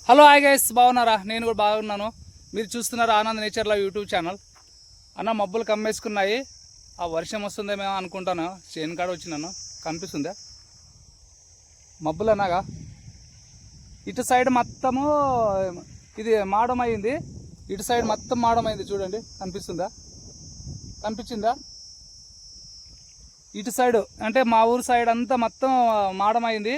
Hello hi guys, బాగున్నారా? నేను కూడా బాగున్నాను. మీరు చూస్తున్నారు ఆనంద్ నేచర్లో యూట్యూబ్ ఛానల్. అన్న మబ్బులు కమ్మేసుకున్నాయి, ఆ వర్షం వస్తుందేమో అనుకుంటాను. చేను కాడ వచ్చినాను, కనిపిస్తుందా మబ్బులు అన్నాగా? ఇటు సైడ్ మొత్తము ఇది మాడమైంది, ఇటు సైడ్ మొత్తం మాడమైంది. చూడండి, కనిపించిందా? ఇటు సైడ్ అంటే మా ఊరు సైడ్ అంతా మొత్తం మాడమైంది.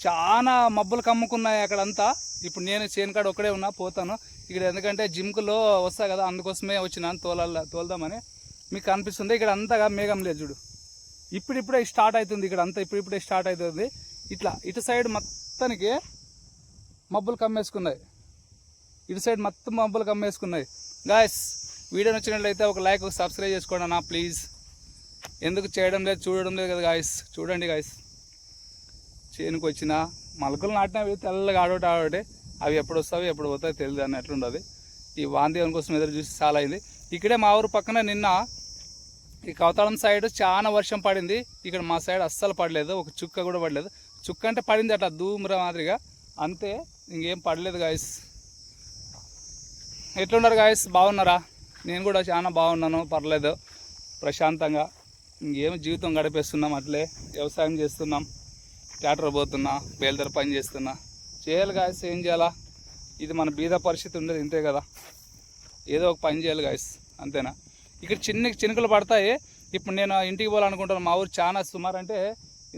చాలా మబ్బులు కమ్ముకున్నాయి అక్కడంతా. ఇప్పుడు నేను చేనుకాడ ఒక్కడే ఉన్నా, పోతాను ఇక్కడ. ఎందుకంటే జిమ్కులో వస్తా కదా, అందుకోసమే వచ్చినాను తోలుదామని. మీకు కనిపిస్తుంది ఇక్కడ అంతగా మేఘం లేదు చూడు. ఇప్పుడిప్పుడే స్టార్ట్ అవుతుంది ఇక్కడ అంతా, ఇప్పుడిప్పుడే స్టార్ట్ అవుతుంది. ఇట్లా ఇటు సైడ్ మొత్తానికి మబ్బులు కమ్మేసుకున్నాయి, ఇటు సైడ్ మొత్తం మబ్బులు కమ్మేసుకున్నాయి. గాయస్, వీడియో నచ్చినట్లయితే ఒక లైక్, ఒక సబ్స్క్రైబ్ చేసుకోండి అన్న ప్లీజ్. ఎందుకు చేయడం లేదు, చూడడం లేదు కదా గాయస్. చూడండి గాయస్, చేనుకు వచ్చిన మొలకలు నాటినవి తెల్లగా ఆడోటి అవి ఎప్పుడు వస్తావి ఎప్పుడు పోతాయి తెలియదు అన్నట్లుండదు. ఈ వాంతివన్ కోసం ఎదురు చూసి చాలా అయింది. ఇక్కడే మా ఊరు పక్కన నిన్న ఈ కవతాళం సైడ్ చాలా వర్షం పడింది. ఇక్కడ మా సైడ్ అస్సలు పడలేదు, ఒక చుక్క కూడా పడలేదు. చుక్క అంటే పడింది అట్లా ధూమ్ర మాదిరిగా, అంతే, ఇంకేం పడలేదు గాయస్. ఎట్లున్నారు గాయస్, బాగున్నారా? నేను కూడా చాలా బాగున్నాను, పర్లేదు, ప్రశాంతంగా. ఇంకేం జీవితం గడిపేస్తున్నాం, అట్లే వ్యవసాయం చేస్తున్నాం, ట్రాక్టర్ పోతున్నా, బేల్దర పని చేస్తున్నా. చేయాలి గాయస్, ఏం చేయాలా? ఇది మన బీద పరిస్థితి ఉండేది ఇంతే కదా, ఏదో ఒక పని చేయాలి గాయస్, అంతేనా? ఇక్కడ చినుకులు పడతాయి. ఇప్పుడు నేను ఇంటికి పోవాలనుకుంటాను. మా ఊరు చాలా సుమారు అంటే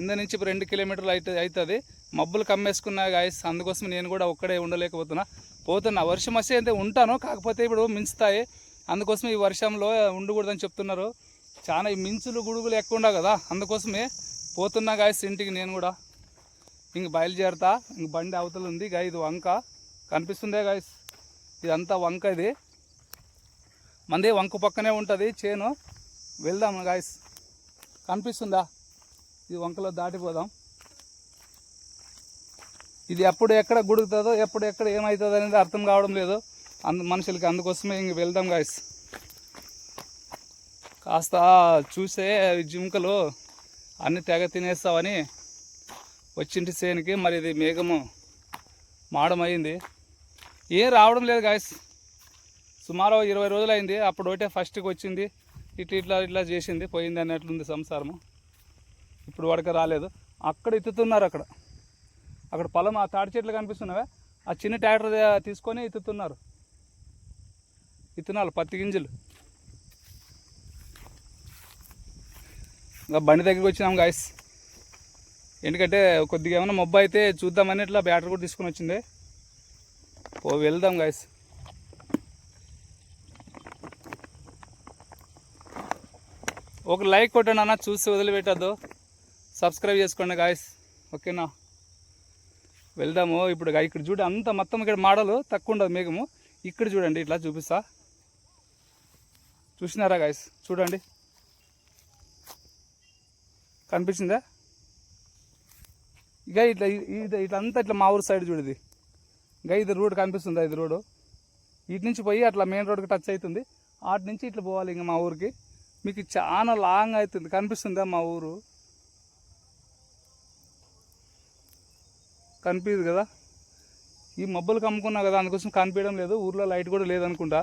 ఇంద నుంచి 2 కిలోమీటర్లు అవుతుంది. మబ్బులు కమ్మేసుకున్నాయి గాయస్, అందుకోసం నేను కూడా ఒక్కడే పోతున్నా. వర్షం వస్తే అయితే ఉంటాను, కాకపోతే ఇప్పుడు మించుతాయి, అందుకోసం ఈ వర్షంలో ఉండకూడదని చెప్తున్నారు. చాలా ఈ మించులు గుడుగులు ఎక్కువ ఉండవు కదా, అందుకోసమే పోతున్నా గాయస్ ఇంటికి. నేను కూడా ఇంక బయలుదేరుతా. ఇంక బండి అవతల ఉంది గా, ఇది వంక కనిపిస్తుందే గాయస్, ఇదంతా వంక. ఇది మంది వంక పక్కనే ఉంటుంది చేను. వెళ్దాం గాయస్, కనిపిస్తుందా? ఇది వంకలో దాటిపోదాం. ఇది ఎప్పుడు ఎక్కడ గుడుగుతుందో, ఎప్పుడు ఎక్కడ ఏమవుతుందో అనేది అర్థం కావడం లేదు మనుషులకి, అందుకోసమే ఇంక వెళ్దాం గాయస్. కాస్త చూసే జింకలు అన్నీ తెగ తినేస్తావని వచ్చింటి చేనుకి. మరి ఇది మేఘము మాడమైంది, ఏం రావడం లేదు గాయస్. సుమారు 20 రోజులు అయింది. అప్పుడు ఒకటే ఫస్ట్కి వచ్చింది, ఇట్లా చేసింది, పోయింది అన్నట్లుంది సంసారము. ఇప్పుడు వరకు రాలేదు. అక్కడ ఇత్తుతున్నారు, అక్కడ పొలం, ఆ తాడి చెట్లు కనిపిస్తున్నావే, ఆ చిన్న ట్రాక్టర్ తీసుకొని ఇత్తుతున్నారు, ఇత్తనాలు, పత్తి గింజలు. ఇంకా బండి దగ్గరికి వచ్చినాం గాయస్, ఎందుకంటే కొద్దిగా ఏమైనా మబ్బు అయితే చూద్దామని ఇట్లా బ్యాటరీ కూడా తీసుకొని వచ్చింది. వెళ్దాం గాయస్. ఒక లైక్ కొట్టండి అన్న, చూసి వదిలిపెట్టద్దు, సబ్స్క్రైబ్ చేసుకోండి గాయస్, ఓకేనా? వెళ్దాము ఇప్పుడు. ఇక్కడ చూడండి, అంత మొత్తం ఇక్కడ మాడలు తక్కువ ఉండదు మేఘము. ఇక్కడ చూడండి, ఇట్లా చూపిస్తా, చూసినారా గాయస్? చూడండి, కనిపించిందా? ఇక ఇట్లా అంతా ఇట్లా మా ఊరు సైడ్ చూడది. ఇంకా ఇది రోడ్ కనిపిస్తుందా? ఇది రోడ్డు ఇటు నుంచి పోయి అట్లా మెయిన్ రోడ్కి టచ్ అవుతుంది. అటు నుంచి ఇట్లా పోవాలి ఇంకా మా ఊరికి. మీకు చాలా లాంగ్ అవుతుంది, కనిపిస్తుందా మా ఊరు? కనిపించదు కదా, ఈ మబ్బులు కమ్ముకున్నా కదా, అందుకోసం కనిపించడం లేదు. ఊర్లో లైట్ కూడా లేదనుకుంటా,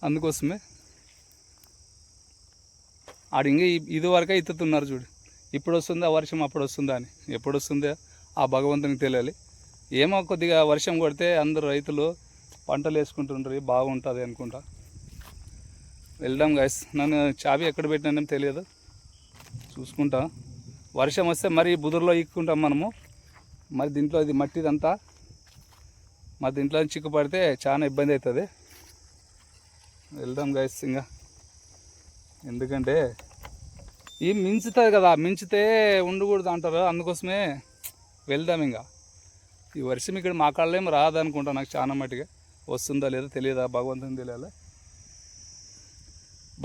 అందుకోసమే. ఆడు ఇంకా ఇది వరకే ఇత్తుతున్నారు చూడు. ఇప్పుడు వస్తుందా వర్షం, అప్పుడు వస్తుందా అని. ఎప్పుడు వస్తుందో ఆ భగవంతునికి తెలియాలి. ఏమో కొద్దిగా వర్షం కొడితే అందరూ రైతులు పంటలు వేసుకుంటుండ్రు, బాగుంటుంది అనుకుంటా. వెళ్దాం గాయస్. నన్ను చాబీ ఎక్కడ పెట్టినానో తెలియదు, చూసుకుంటా. వర్షం వస్తే మరి బుదురులో ఇక్కుంటాం మనము. మరి దీంట్లో ఇది మట్టిదంతా, మరి దీంట్లో చిక్కు పడితే చాలా ఇబ్బంది అవుతుంది. వెళ్దాం గాయస్ ఇంకా, ఎందుకంటే ఈ మించుతుంది కదా, మించితే ఉండకూడదు అంటారు, అందుకోసమే వెళ్దాం ఇంకా. ఈ వర్షం ఇక్కడ మా కాళ్ళేమో రాదనుకుంటా, నాకు చాలా మట్టిగా. వస్తుందా లేదా తెలియదా, భగవంతుని తెలియాలి.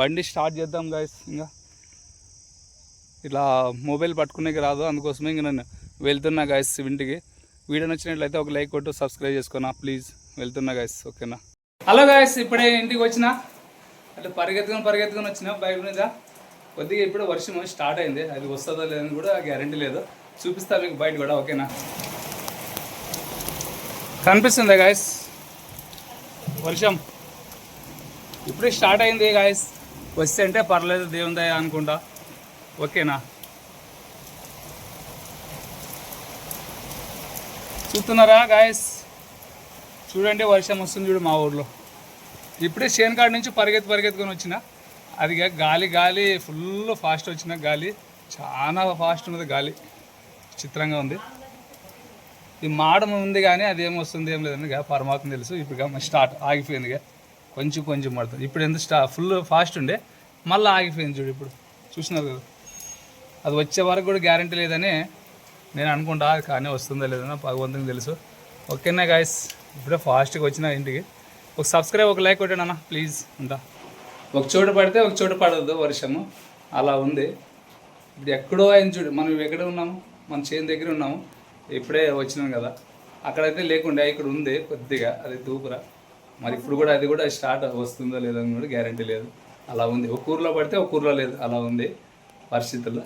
బండి స్టార్ట్ చేద్దాం గాయస్. ఇంకా ఇట్లా మొబైల్ పట్టుకునేకి రాదు, అందుకోసమే ఇంక నేను వెళ్తున్నా గాయస్ ఇంటికి. వీడియో నచ్చినట్లయితే ఒక లైక్ కొట్టు, సబ్స్క్రైబ్ చేసుకున్నా ప్లీజ్. వెళ్తున్నా గాయస్, ఓకేనా? హలో గాయస్, ఇప్పుడే ఇంటికి వచ్చిన, అట్లా పరిగెత్తుకొని వచ్చిన బైక్ మీద. కొద్దిగా ఇప్పుడు వర్షం స్టార్ట్ అయింది, అది వస్తుందో లేదని కూడా గ్యారంటీ లేదు. చూపిస్తా మీకు బయట కూడా, ఓకేనా? కనిపిస్తుందా గాయస్ వర్షం ఇప్పుడే స్టార్ట్ అయింది గాయస్. వస్తే అంటే పర్లేదు దేవుని దయ అనుకుంటా. ఓకేనా, చూస్తున్నారా గాయస్? చూడండి వర్షం వస్తుంది చూడు మా ఊర్లో. ఇప్పుడే చేనుకాడ నుంచి పరిగెత్తుకొని వచ్చిన. అది గాలి ఫుల్ ఫాస్ట్ వచ్చిన గాలి, చాలా ఫాస్ట్ ఉన్నది గాలి, చిత్రంగా ఉంది. ఈ మాడం ఉంది కానీ అది ఏమొస్తుంది ఏం లేదండి పరమాత్మ తెలుసు. ఇప్పుడు స్టార్ట్ ఆగిపోయింది, కొంచెం పడుతుంది. ఇప్పుడు ఎందుకు ఫుల్ ఫాస్ట్ ఉండే మళ్ళీ ఆగిపోయింది చూడు. ఇప్పుడు చూసినారు కదా, అది వచ్చే వరకు కూడా గ్యారంటీ లేదని నేను అనుకుంటా. కానీ వస్తుందో లేదన్నా భగవంతునికి తెలుసు. ఓకేనా గాయస్, ఇప్పుడే ఫాస్ట్గా వచ్చిన ఇంటికి. ఒక సబ్స్క్రైబ్ ఒక లైక్ కొట్టాను అన్న ప్లీజ్. ఉంటా. ఒక చోట పడితే ఒక చోట పడద్దు వర్షము, అలా ఉంది. ఇప్పుడు ఎక్కడో అయింది చూడు. మనం ఎక్కడ ఉన్నాము, మన చేను దగ్గర ఉన్నాము. ఇప్పుడే వచ్చినాం కదా, అక్కడైతే లేకుండే ఇక్కడ ఉంది కొద్దిగా, అది తూపురా. మరి ఇప్పుడు కూడా అది కూడా స్టార్ట్ వస్తుందో లేదో అని కూడా గ్యారంటీ లేదు. అలా ఉంది. ఒక ఊర్లో పడితే ఒక ఊర్లో లేదు, అలా ఉంది పరిస్థితుల్లో.